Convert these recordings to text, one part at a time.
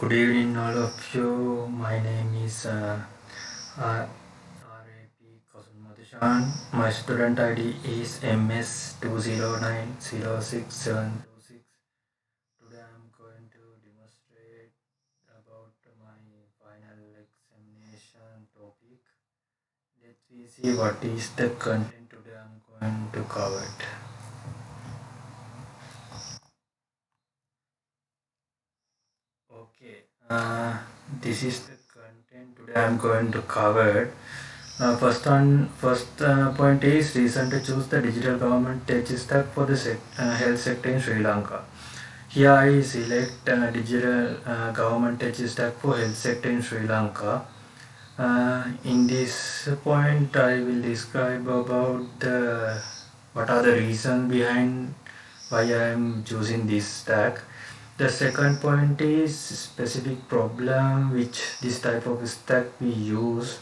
Good evening, all of you. My name is R.A.P. Kasunmadushan. My student ID is MS20906726. Today I am going to demonstrate about my final examination topic. Let's see what is the content today I am going to cover it. Okay, this is the content today I am going to cover. First point is reason to choose the digital government tech stack for the health sector in Sri Lanka. Here I select digital government tech stack for health sector in Sri Lanka. In this point, I will describe about what are the reasons behind why I am choosing this stack. The second point is specific problem which this type of stack we use,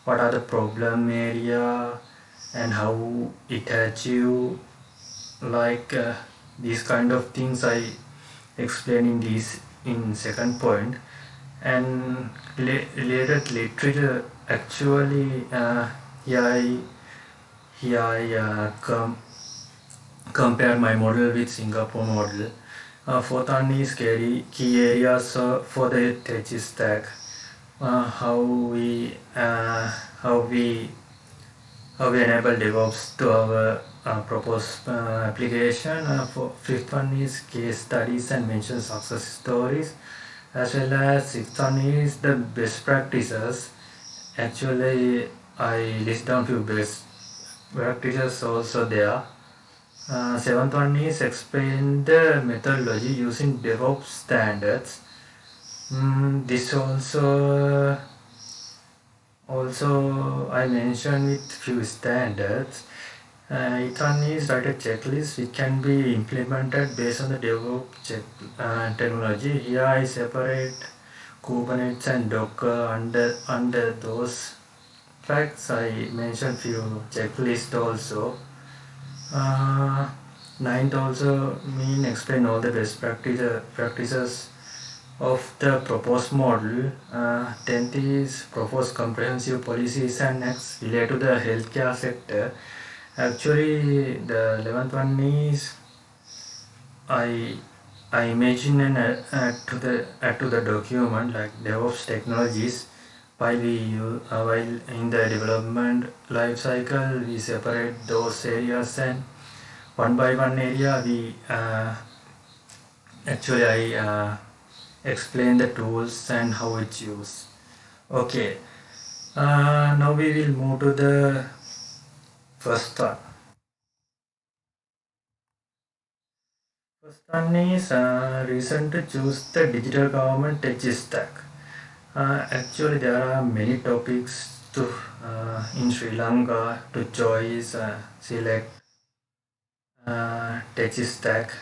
what are the problem area and how it achieve, like these kind of things I explain in this in second point. And related literature, actually here I compare my model with Singapore model. Fourth one is key areas for the tech stack, how we enable DevOps to our proposed application. For fifth one is case studies and mention success stories, as well as sixth one is the best practices. Actually, I list down few best practices also there. Seventh one is explain the methodology using DevOps standards. This also I mentioned with few standards. Each one is write a checklist which can be implemented based on the DevOps technology. Here I separate Kubernetes and Docker under those facts. I mentioned few checklists also. Ninth also mean explain all the best practices of the proposed model. 10th is propose comprehensive policies and acts related to the healthcare sector. Actually, the 11th one is I imagine and add to the document like DevOps technologies. While in the development life cycle we separate those areas, and one by one area we actually I explain the tools and how it's used. Okay, now we will move to the first one. First one is reason to choose the digital government tech stack. Actually, there are many topics to in Sri Lanka to choose select tech stack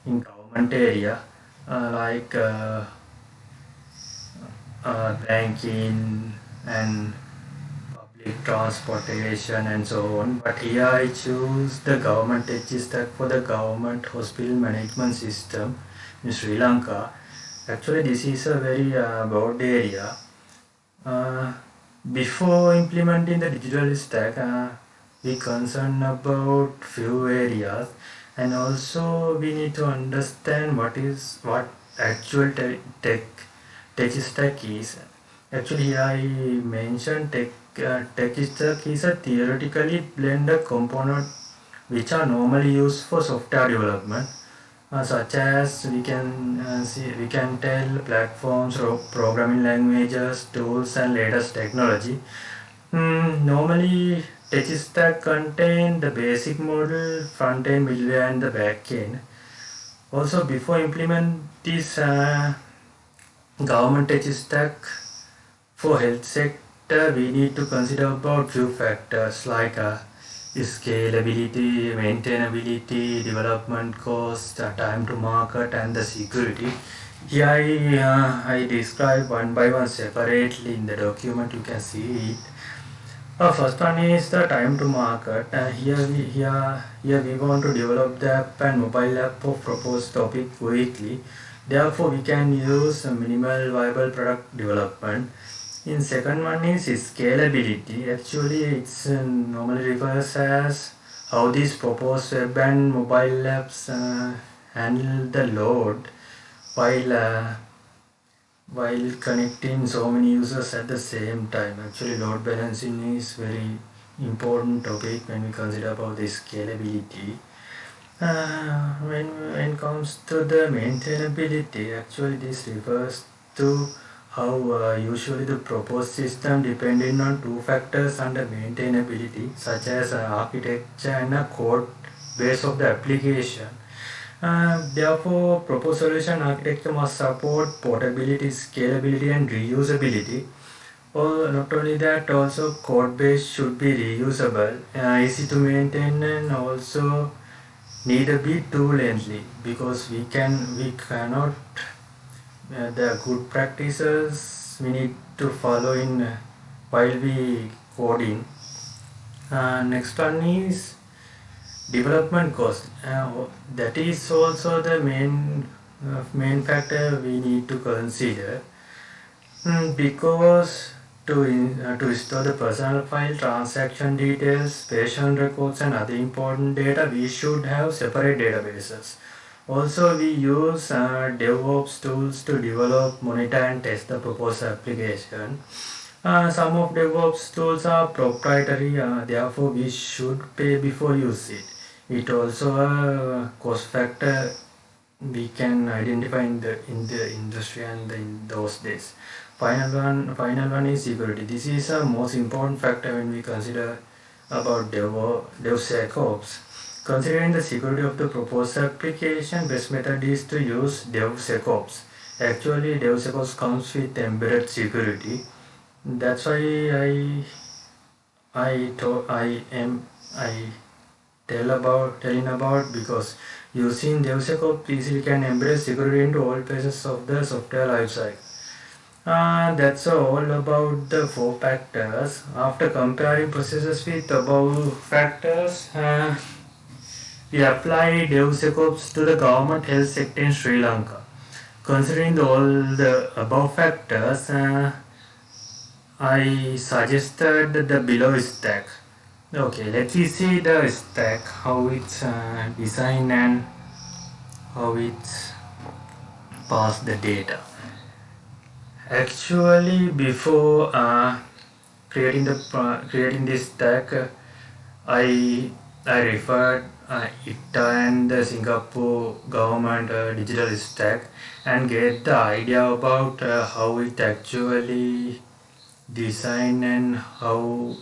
in government area, like banking and public transportation and so on. But here I choose the government tech stack for the government hospital management system in Sri Lanka. Actually, this is a very broad area. Before implementing the digital stack, we concern about few areas, and also we need to understand what actual tech stack is. Actually, here I mentioned tech stack is a theoretically blended component which are normally used for software development, such as we can tell platforms, programming languages, tools, and latest technology. Normally, tech stack contain the basic model, front end, middleware, and the back end. Also, before implement this government tech stack for health sector, we need to consider about few factors like scalability, maintainability, development cost, time to market, and the security. Here I describe one by one separately in the document. You can see it. First one is the time to market. Here we want to develop the app and mobile app for proposed topic quickly. Therefore, we can use a minimal viable product development. In second one is scalability. Actually, it's normally refers as how these proposed web and mobile apps handle the load while while connecting so many users at the same time. Actually, load balancing is very important topic when we consider about the scalability. When it comes to the maintainability, actually this refers to how usually the proposed system depending on two factors under maintainability, such as architecture and a code base of the application. Therefore, proposed solution architecture must support portability, scalability, and reusability. Not only that, also code base should be reusable, easy to maintain, and also neither be too lengthy, because we cannot the good practices we need to follow in while we coding. Next one is development cost. That is also the main factor we need to consider. Because to store the personal file, transaction details, patient records, and other important data, we should have separate databases. Also, we use DevOps tools to develop, monitor, and test the proposed application. Some of DevOps tools are proprietary, therefore we should pay before use it. It also a cost factor we can identify in the industry and in those days. Final one is security. This is a most important factor when we consider about DevSecOps. Considering the security of the proposed application, best method is to use DevSecOps. Actually, DevSecOps comes with embedded security. That's why I telling about, because using DevSecOps easily can embed security into all phases of the software lifecycle. That's all about the four factors. After comparing processes with above factors, we apply DevSecOps to the government health sector in Sri Lanka. Considering all the above factors, I suggested the below stack. Okay, let me see the stack, how it's designed and how it's pass the data. Actually, before creating this stack, I referred ITA and the Singapore government digital stack and get the idea about how it actually designed and how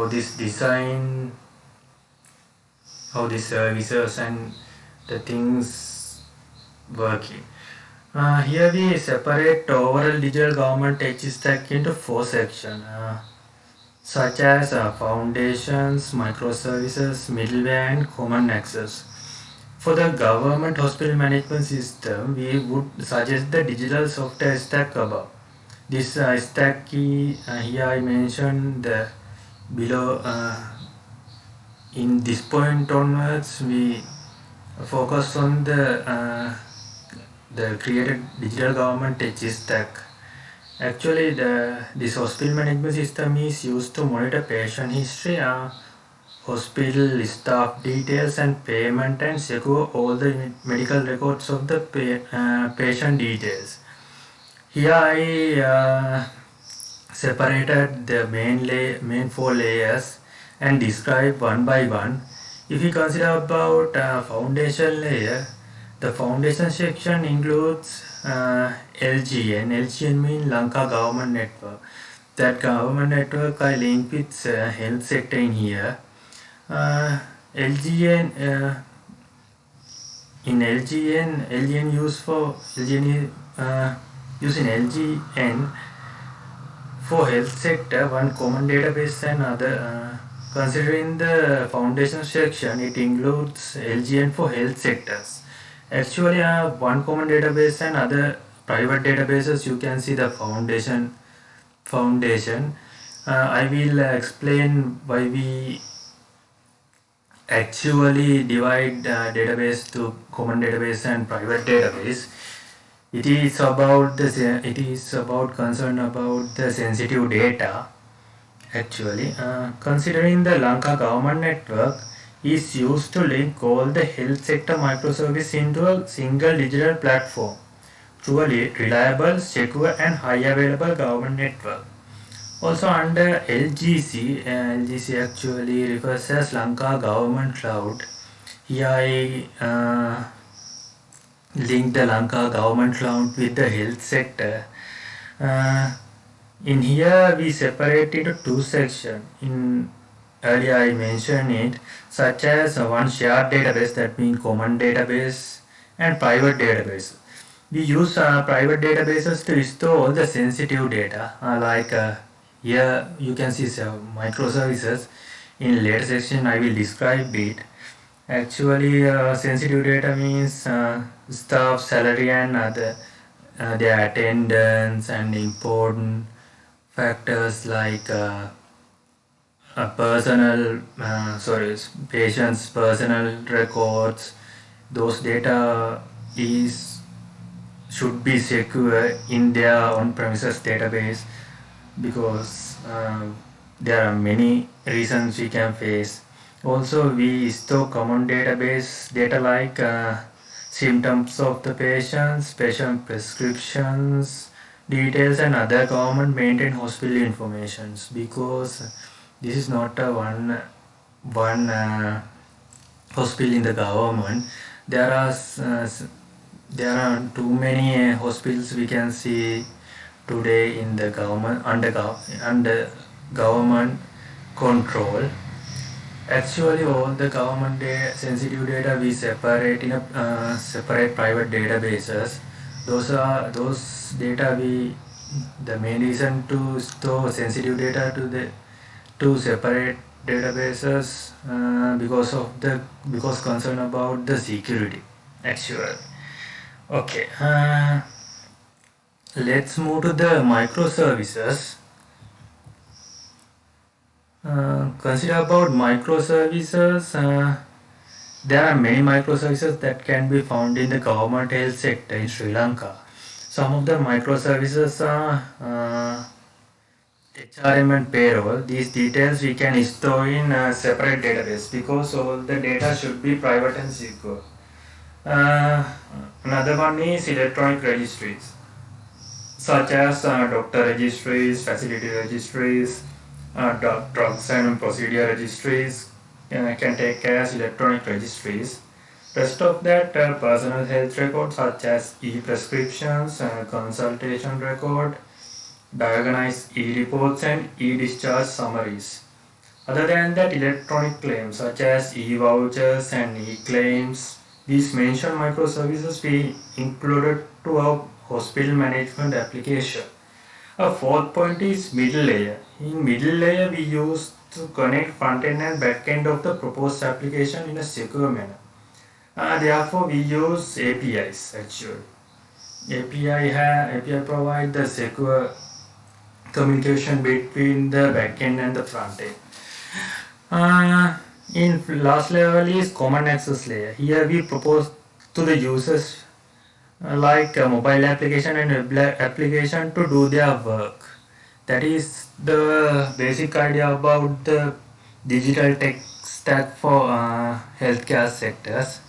this design, how the services and the things working. Here we separate overall digital government tech stack into four sections, such as foundations, microservices, middleware, and common access. For the government hospital management system, we would suggest the digital software stack above. This stack key here I mentioned the below. In this point onwards, we focus on the created digital government tech stack. Actually, this hospital management system is used to monitor patient history, hospital staff details, and payment, and secure all the medical records of the patient details. Here I separated the main four layers and describe one by one. If we consider about foundation layer, the foundation section includes LGN. LGN means Lanka Government Network. That government network I link with health sector in here. LGN in LGN used for LGN using LGN for health sector, one common database and other. Considering the foundation section, it includes LGN for health sectors. Actually, one common database and other private databases. You can see the foundation. I will explain why we actually divide database to common database and private database. It is about concern about the sensitive data. Actually, considering the Lanka government network is used to link all the health sector microservice into a single digital platform through a reliable, secure and high available government network. Also under LGC, LGC actually refers as Lanka Government Cloud. Here I link the Lanka Government Cloud with the health sector. Uh, in here we separate into two sections. In earlier I mentioned it, such as one shared database, that means common database, and private database. We use private databases to store all the sensitive data, here you can see some microservices. In later section I will describe it. Actually, sensitive data means staff salary and other their attendance and important factors like patients' personal records. Those data is should be secure in their on-premises database, because there are many reasons we can face. Also, we store common database data like symptoms of the patients, patient prescriptions, details and other government maintained hospital informations, because this is not a one hospital in the government. There are too many hospitals we can see today in the government under government control. Actually, all the government sensitive data we separate in a separate private databases. Those data the main reason to store sensitive data to the two separate databases, because concern about the security. Actually, okay. Let's move to the microservices. Consider about microservices. There are many microservices that can be found in the government health sector in Sri Lanka. Some of the microservices are HRM and payroll. These details we can store in a separate database, because all the data should be private and secure. Another one is electronic registries, such as doctor registries, facility registries, drugs and procedure registries can take care as electronic registries. Rest of that personal health records such as e-prescriptions, consultation record, diagnosed e-reports and e-discharge summaries. Other than that, electronic claims such as e-vouchers and e-claims. These mentioned microservices we included to our hospital management application. A fourth point is middle layer. In middle layer, we use to connect front end and back end of the proposed application in a secure manner. Therefore, we use APIs actually. API provide the secure communication between the back end and the front end. In last level is common access layer. Here we propose to the users like a mobile application and web application to do their work. That is the basic idea about the digital tech stack for healthcare sectors.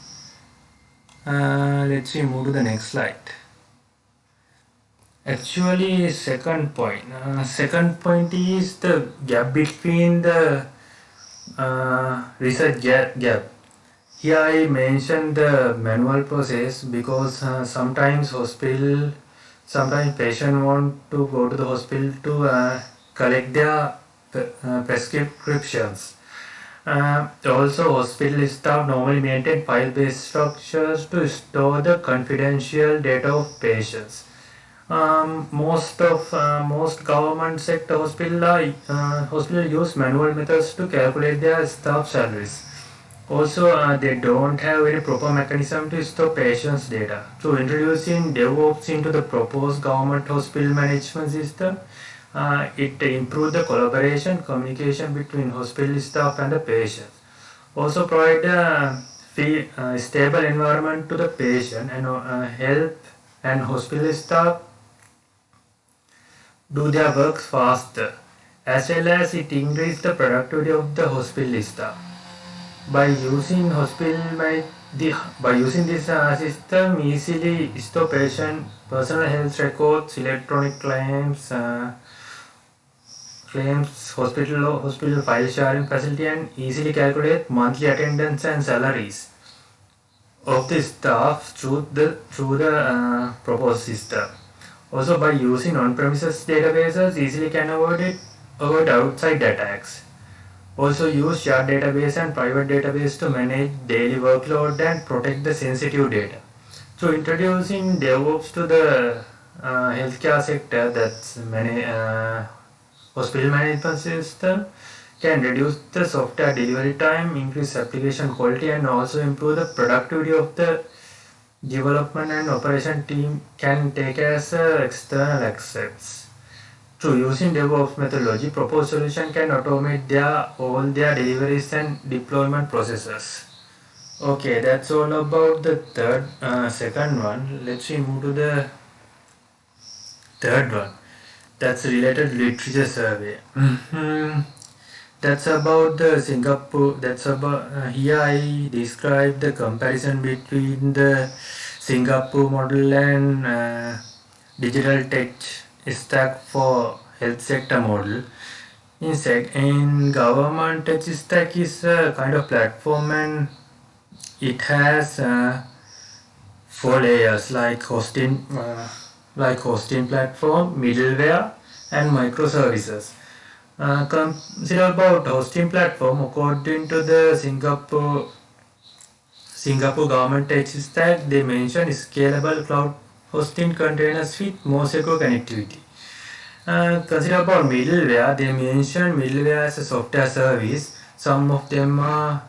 Let's see, move to the next slide. Actually, second point is the gap between the research gap. Here I mentioned the manual process because sometimes patient want to go to the hospital to collect their prescriptions. Also, hospital staff normally maintain file-based structures to store the confidential data of patients. Most government sector hospital use manual methods to calculate their staff salaries. Also, they don't have any proper mechanism to store patients' data. So, introducing DevOps into the proposed government hospital management system, it improves the collaboration, communication between hospital staff and the patients. Also provide a stable environment to the patient and help and hospital staff do their work faster, as well as it increase the productivity of the hospital staff. By using by using this system, easily store patient personal health records, electronic claims, hospital file sharing facility, and easily calculate monthly attendance and salaries of the staff through the proposed system. Also, by using on-premises databases, easily can avoid outside attacks. Also use shared database and private database to manage daily workload and protect the sensitive data. So introducing DevOps to the healthcare sector, that's many hospital management system, can reduce the software delivery time, increase application quality, and also improve the productivity of the development and operation team can take as external assets. Through using DevOps methodology, proposed solution can automate all their deliveries and deployment processes. Okay, that's all about the second one. Let's move to the third one. That's related literature survey. That's about the Singapore. That's about here I describe the comparison between the Singapore model and digital tech stack for health sector model. In government tech stack is a kind of platform, and it has four layers like hosting platform, middleware, and microservices. Consider about hosting platform. According to the Singapore government tech stack, they mention scalable cloud hosting containers with more secure connectivity. Consider about middleware. They mention middleware as a software service. Some of them are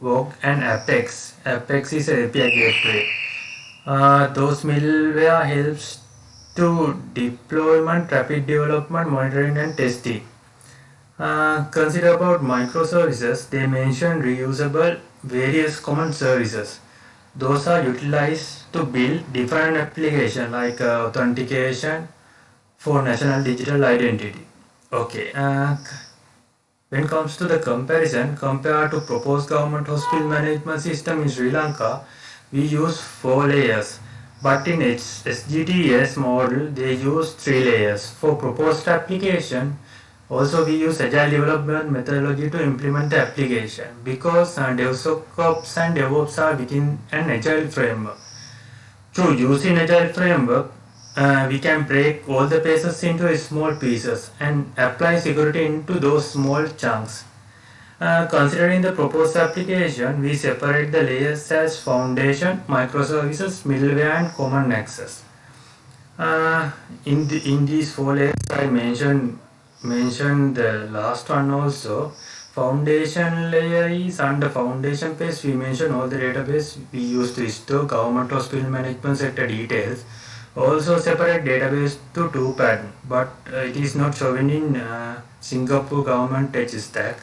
Vogue and Apex. Apex is a API gateway. Those middleware helps to deployment, rapid development, monitoring, and testing. Consider about microservices. They mention reusable various common services. Those are utilized to build different applications like authentication for national digital identity. Okay. When it comes to the comparison, compared to proposed government hospital management system in Sri Lanka, we use 4 layers. But in its SGTS model, they use 3 layers. For proposed application, also we use agile development methodology to implement the application because DevSecOps and DevOps are within an agile framework. Through using agile framework, we can break all the pieces into small pieces and apply security into those small chunks. Considering the proposed application, we separate the layers as foundation, microservices, middleware, and common access. In these 4 layers, I mentioned the last one also. Foundation layer is under foundation page. We mention all the database we use to store government hospital management sector details. Also separate database to 2 pattern, but it is not shown in Singapore government tech stack.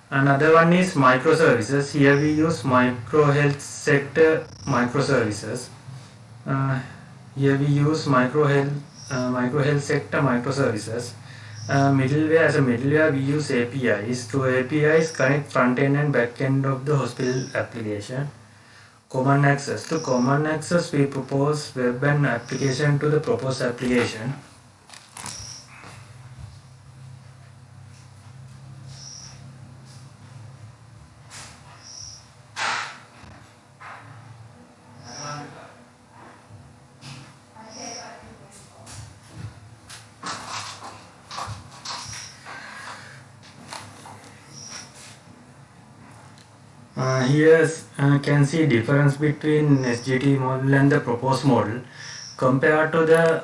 Another one is microservices. Here we use micro health sector microservices. Here we use micro health sector microservices. Middleware, as a middleware we use APIs. Through APIs connect front end and back end of the hospital application. Common access. To common access we propose web and application to the proposed application. Here can see difference between SGT model and the proposed model. Compared to the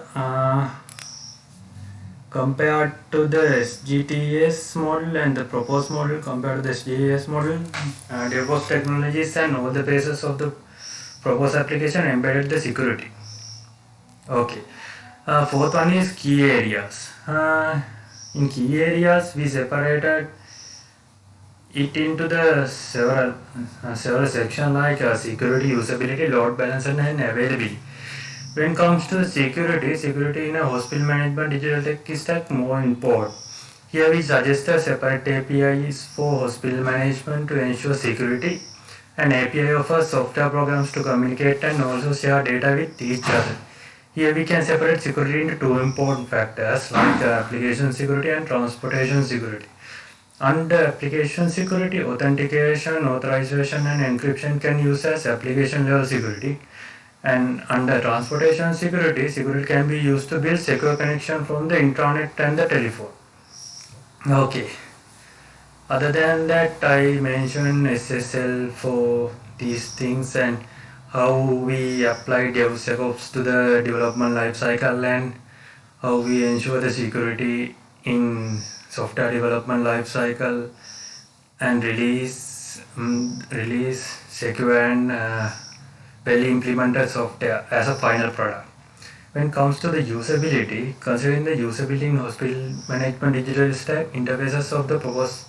SGTS model and the proposed model, compared to the SGTS model, DevOps technologies and all the bases of the proposed application embedded the security. Okay. Fourth one is key areas. In key areas we separated it into the several sections like security, usability, load balancer, and availability. When it comes to security in a hospital management digital tech stack more important. Here we suggest a separate APIs for hospital management to ensure security. An API offers software programs to communicate and also share data with each other. Here we can separate security into two important factors like application security and transportation security. Under application security, authentication, authorization and encryption can use as application level security. And under transportation security, security can be used to build secure connection from the intranet and the telephone. Okay. Other than that, I mentioned SSL for these things and how we apply DevSecOps to the development lifecycle and how we ensure the security in software development lifecycle and release secure and well implemented software as a final product. When it comes to the usability, considering the usability in hospital management digital stack, interfaces of the proposed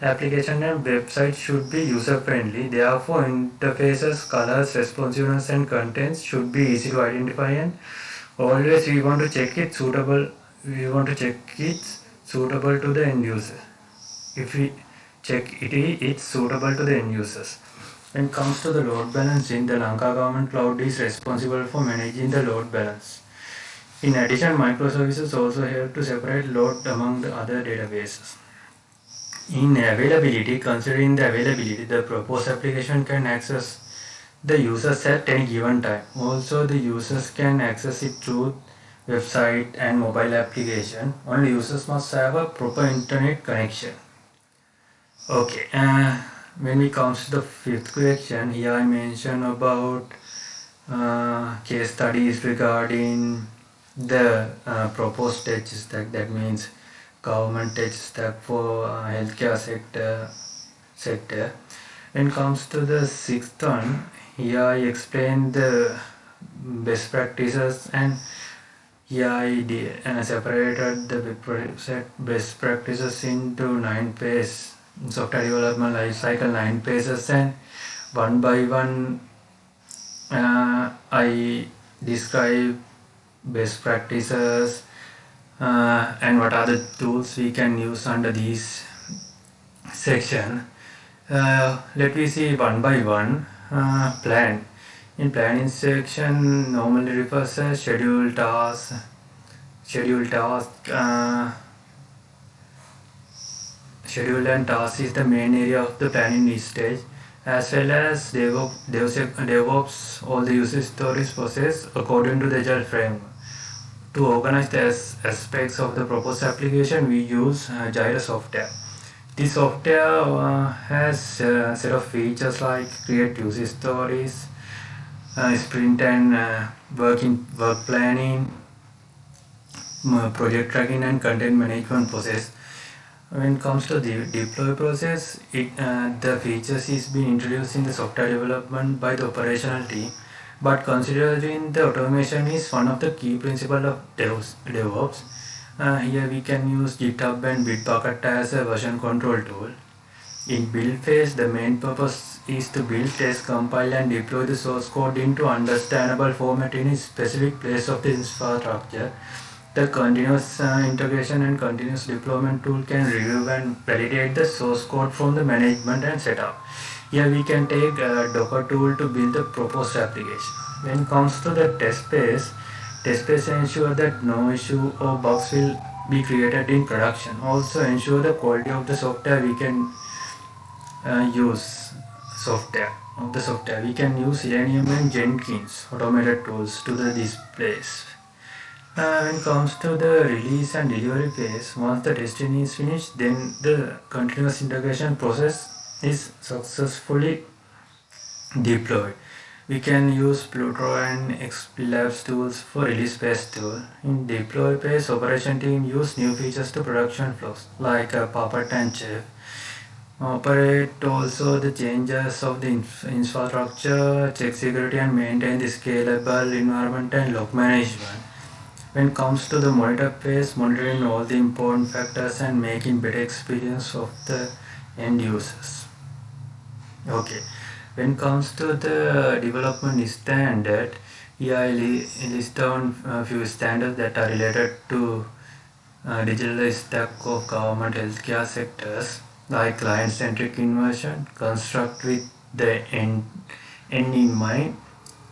application and website should be user friendly. Therefore, interfaces, colors, responsiveness, and contents should be easy to identify, and always we want to check it suitable. We want to check it's suitable to the end user. If we check it's suitable to the end users. When it comes to the load balancing, the Lanka Government Cloud is responsible for managing the load balance. In addition, microservices also help to separate load among the other databases. In availability, considering the availability, the proposed application can access the users at any given time. Also, the users can access it through website and mobile application. Only users must have a proper internet connection. Okay, when it comes to the fifth question, here I mention about case studies regarding the proposed tech stack, that means government tech stack for healthcare sector. When it comes to the sixth one, here I explain the best practices, and here I separated the best practices into 9 phases, software development life cycle 9 phases, and one by one I describe best practices and what are the tools we can use under these section. Let me see one by one. Plan. In planning section normally refers as schedule task. Schedule and task is the main area of the planning stage, as well as DevOps, all the user stories process according to the Agile framework. To organize the aspects of the proposed application, we use Jira software. This software has a set of features like create user stories, sprint and work planning, project tracking, and content management process. When it comes to the deploy process, the features is being introduced in the software development by the operational team. But considering the automation is one of the key principles of DevOps, here we can use GitHub and Bitbucket as a version control tool. In build phase, the main purpose is to build, test, compile and deploy the source code into understandable format in a specific place of the infrastructure. The continuous integration and continuous deployment tool can review and validate the source code from the management and setup. Here we can take a Docker tool to build the proposed application. When it comes to the test phase ensure that no issue or bugs will be created in production. Also ensure the quality of the software we can use. We can use Selenium and Jenkins automated tools to the displays. When it comes to the release and delivery phase, once the testing is finished, then the continuous integration process is successfully deployed. We can use Pluto and XP Labs tools for release phase tool. In deploy phase, operation team use new features to production flows like Puppet and Chef. Operate also the changes of the infrastructure, check security and maintain the scalable environment and log management. When it comes to the monitor phase, monitoring all the important factors and making better experience of the end users. Okay, when it comes to the development standard, here I list down a few standards that are related to digital stack of government healthcare sectors, like client-centric innovation, construct with the end in mind,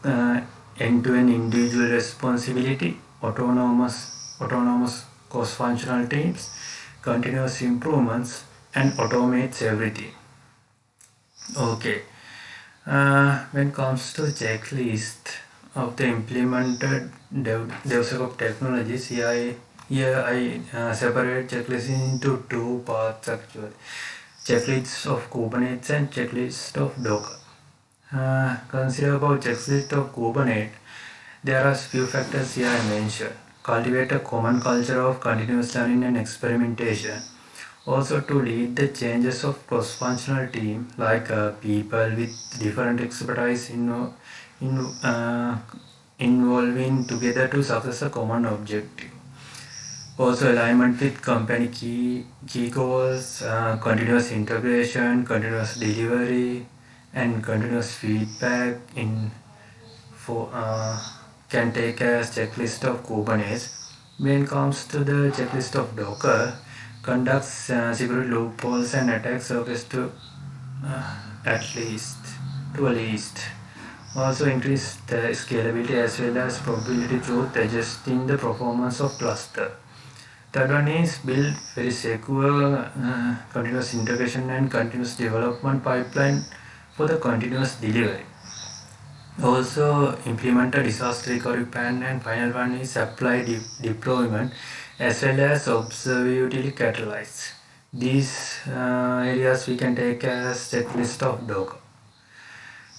uh, end-to-end individual responsibility, autonomous cross-functional teams, continuous improvements, and automates everything. Okay. When it comes to checklist of the implemented DevSecOps technologies, here I separate checklist into two parts actually. Checklists of Kubernetes and checklist of Docker. Consider about checklist of Kubernetes. There are few factors here I mentioned. Cultivate a common culture of continuous learning and experimentation. Also to lead the changes of cross-functional team, like people with different expertise in involving together to success a common objective. Also alignment with company key goals, continuous integration, continuous delivery, and continuous feedback in for can take as checklist of Kubernetes. When it comes to the checklist of Docker, conducts security loopholes and attack surface uh, at least to a least. Also increase the scalability as well as probability through adjusting the performance of cluster. Third one is build very secure continuous integration and continuous development pipeline for the continuous delivery. Also implement a disaster recovery plan, and final one is apply deployment as well as observability catalyze. These areas we can take as checklist of Docker.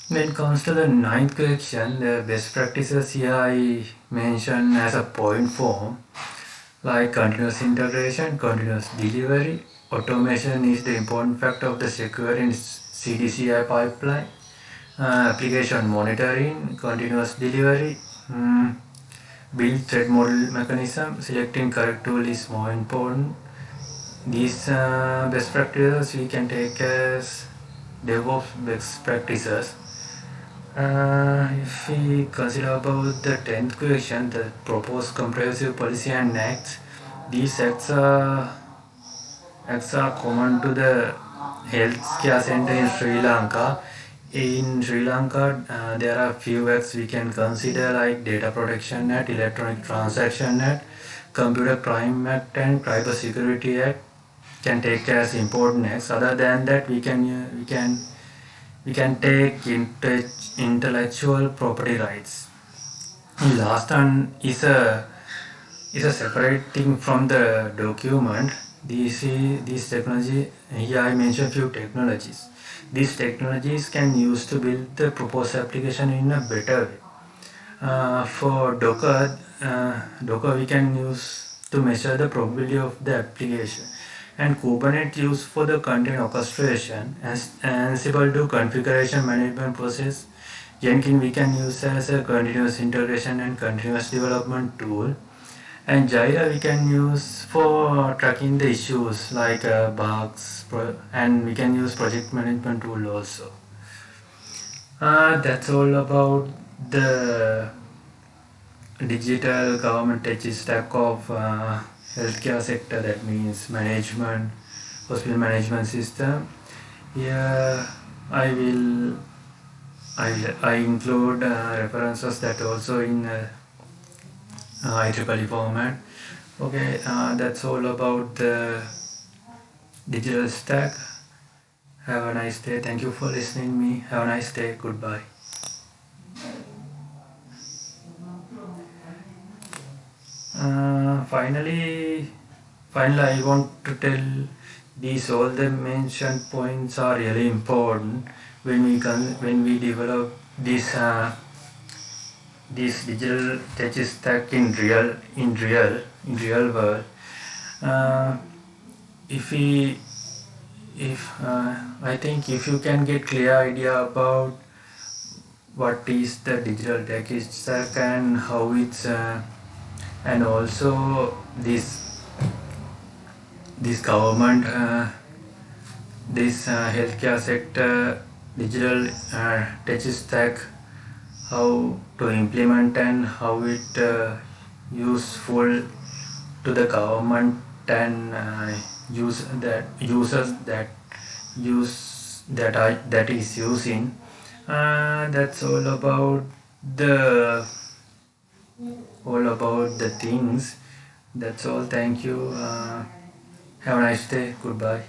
When it comes to the ninth question, the best practices here I mention as a point form, like continuous integration, continuous delivery. Automation is the important factor of the securing CDCI pipeline. Application monitoring, continuous delivery, build threat model mechanism, selecting correct tool is more important. These best practices we can take as DevOps best practices. If we consider about the 10th question, the proposed comprehensive policy and acts, these acts are common to the healthcare center in Sri Lanka. In Sri Lanka, there are few acts we can consider, like Data Protection Act, Electronic Transaction Act, Computer Crime Act, and Cyber Security Act can take as important acts. Other than that, we can take intellectual property rights. The last one is a separate thing from the document. This technology, here I mentioned few technologies. These technologies can use to build the proposed application in a better way. For Docker we can use to measure the probability of the application, and Kubernetes used for the content orchestration, and Ansible to configuration management process. Jenkins we can use as a continuous integration and continuous development tool, and Jira we can use for tracking the issues like bugs, and we can use project management tool also. That's all about the digital government tech stack of healthcare sector, that means management, hospital management system. Here I include references that also in IEEE format. Okay, that's all about the digital stack. Have a nice day. Thank you for listening me. Have a nice day. Goodbye. Finally, I want to tell these all the mentioned points are really important when we develop this digital tech stack in real world. Uh, if I think if you can get clear idea about what is the digital tech stack and how it's and also this government this healthcare sector digital tech stack, how to implement and how it useful to the government and users that that is using. That's the all about the things. That's all. Thank you. Have a nice day. Goodbye.